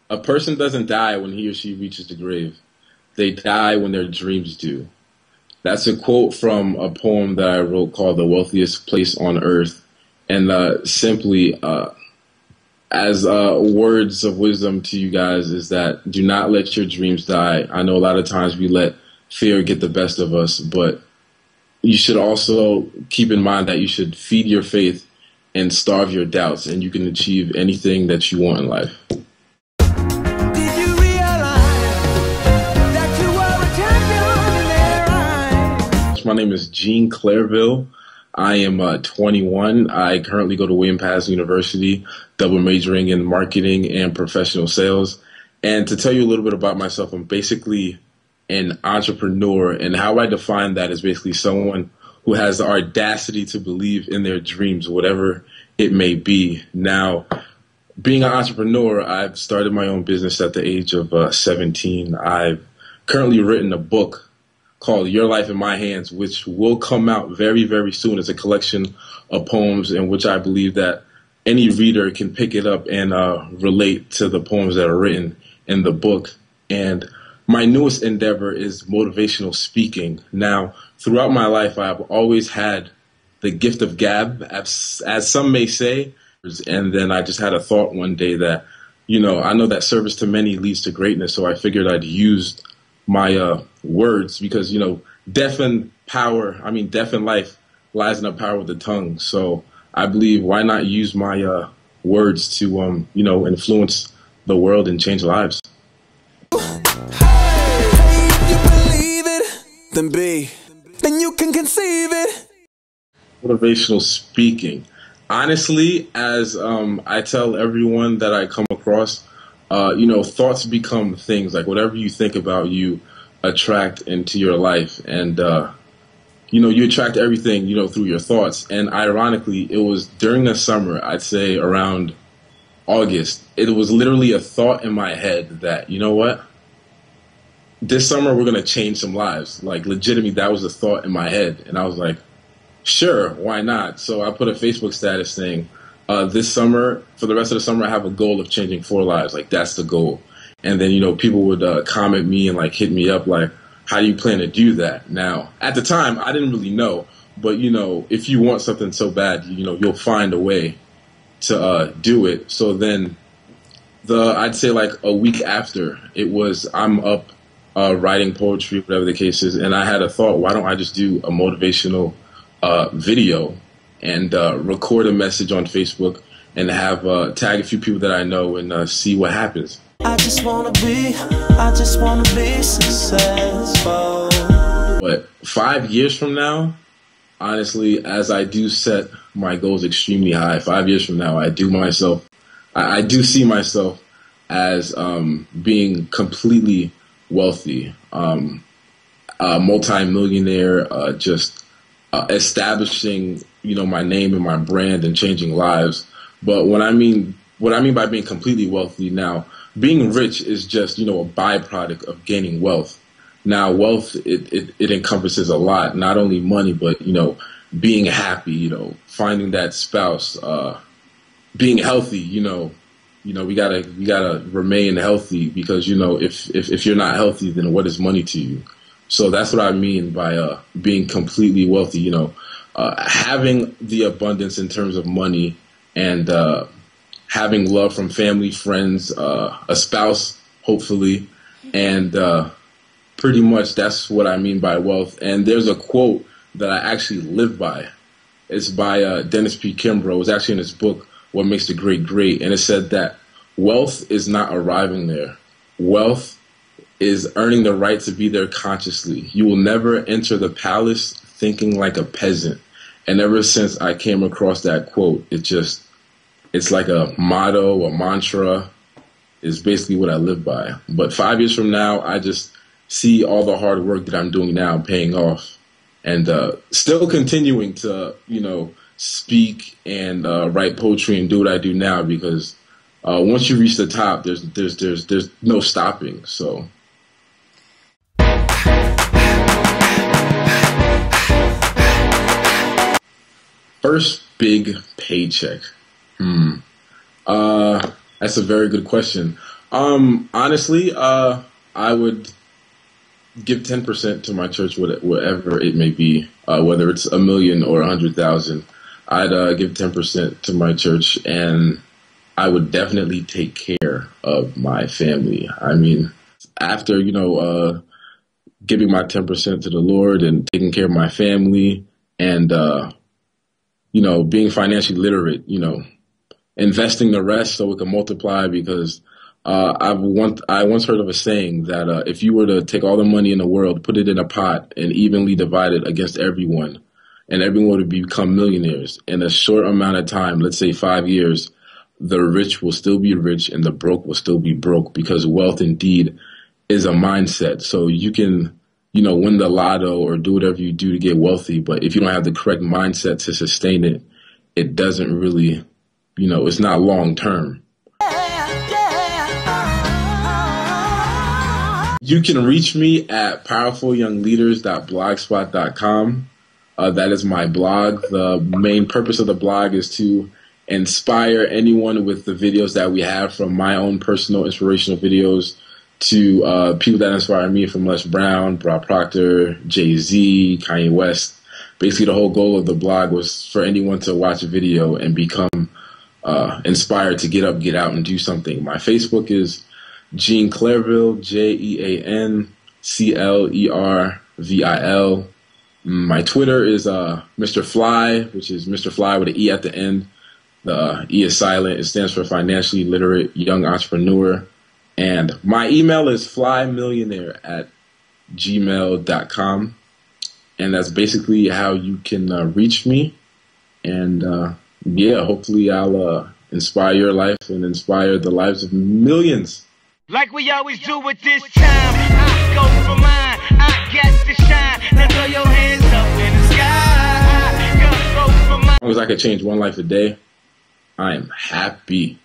A person doesn't die when he or she reaches the grave. They die when their dreams do. That's a quote from a poem that I wrote called The Wealthiest Place on Earth. And simply, as words of wisdom to you guys, is that do not let your dreams die. I know a lot of times we let fear get the best of us, but you should also keep in mind that you should feed your faith and starve your doubts, and you can achieve anything that you want in life. My name is Clervil. I am 21. I currently go to William Pass University, double majoring in marketing and professional sales. And to tell you a little bit about myself, I'm basically an entrepreneur, and how I define that is basically someone who has the audacity to believe in their dreams, whatever it may be. Now, being an entrepreneur, I've started my own business at the age of 17. I've currently written a book called Your Life in My Hands, which will come out very, very soon. It's a collection of poems in which I believe that any reader can pick it up and relate to the poems that are written in the book. And my newest endeavor is motivational speaking. Now, throughout my life, I've always had the gift of gab, as some may say. And then I just had a thought one day that, I know that service to many leads to greatness. So I figured I'd use my words because, death and life lies in the power of the tongue. So I believe, why not use my words to, influence the world and change lives? Then you can conceive it. Motivational speaking. Honestly, as I tell everyone that I come across, thoughts become things. Like whatever you think about, you attract into your life. And, you attract everything, through your thoughts. And ironically, it was during the summer, I'd say around August, it was literally a thought in my head that, you know what? This summer, we're going to change some lives. Like, legitimately, that was a thought in my head. And I was like, sure, why not? So I put a Facebook status saying, this summer, for the rest of the summer, I have a goal of changing 4 lives. Like, that's the goal. And then, people would comment me and, hit me up, like, how do you plan to do that? Now, at the time, I didn't really know. But, if you want something so bad, you'll find a way to do it. So then, I'd say, a week after, I'm up writing poetry, whatever the case is, and I had a thought, why don't I just do a motivational video and record a message on Facebook and have tag a few people that I know and see what happens. I just wanna be successful. But 5 years from now, honestly, as I do set my goals extremely high, 5 years from now, I do see myself as being completely wealthy, a multi-millionaire, just establishing, my name and my brand and changing lives. But what I mean by being completely wealthy, now, being rich is just, a byproduct of gaining wealth. Now, wealth, it encompasses a lot, not only money, but, being happy, finding that spouse, being healthy, we gotta remain healthy because, if you're not healthy, then what is money to you? So that's what I mean by being completely wealthy, having the abundance in terms of money and having love from family, friends, a spouse, hopefully. And pretty much that's what I mean by wealth. And there's a quote that I actually live by. It's by Dennis P. Kimbrough. It was actually in his book, What Makes the Great Great. And it said that wealth is not arriving there. Wealth is earning the right to be there consciously. You will never enter the palace thinking like a peasant. And ever since I came across that quote, it's like a motto, a mantra, is basically what I live by. But 5 years from now, I just see all the hard work that I'm doing now paying off and still continuing to, speak and write poetry and do what I do now because once you reach the top, there's no stopping. So. First big paycheck. That's a very good question. Honestly, I would give 10% to my church, whatever it may be, whether it's 1 million or 100,000. I'd give 10% to my church, and I would definitely take care of my family. I mean, after, giving my 10% to the Lord and taking care of my family and, being financially literate, investing the rest so it can multiply, because I once heard of a saying that if you were to take all the money in the world, put it in a pot, and evenly divide it against everyone, and everyone would become millionaires in a short amount of time, let's say 5 years, the rich will still be rich and the broke will still be broke, because wealth indeed is a mindset. So you can, win the lotto or do whatever you do to get wealthy, but if you don't have the correct mindset to sustain it, it doesn't really, it's not long term. You can reach me at powerfulyoungleaders.blogspot.com. That is my blog. The main purpose of the blog is to inspire anyone with the videos that we have, from my own personal inspirational videos to people that inspire me, from Les Brown, Brock Proctor, Jay-Z, Kanye West. Basically, the whole goal of the blog was for anyone to watch a video and become inspired to get up, get out, and do something. My Facebook is Jean Clervil, JeanClervil. My Twitter is Mr. Fly, which is Mr. Fly with an E at the end. The E is silent. It stands for Financially Literate Young Entrepreneur. And my email is flymillionaire@gmail.com. And that's basically how you can reach me. And hopefully I'll inspire your life and inspire the lives of millions. Like we always do with this time, I go for mine, I get to shine. Now throw your hands up in the sky. I go for mine. As long as I could change one life a day, I am happy.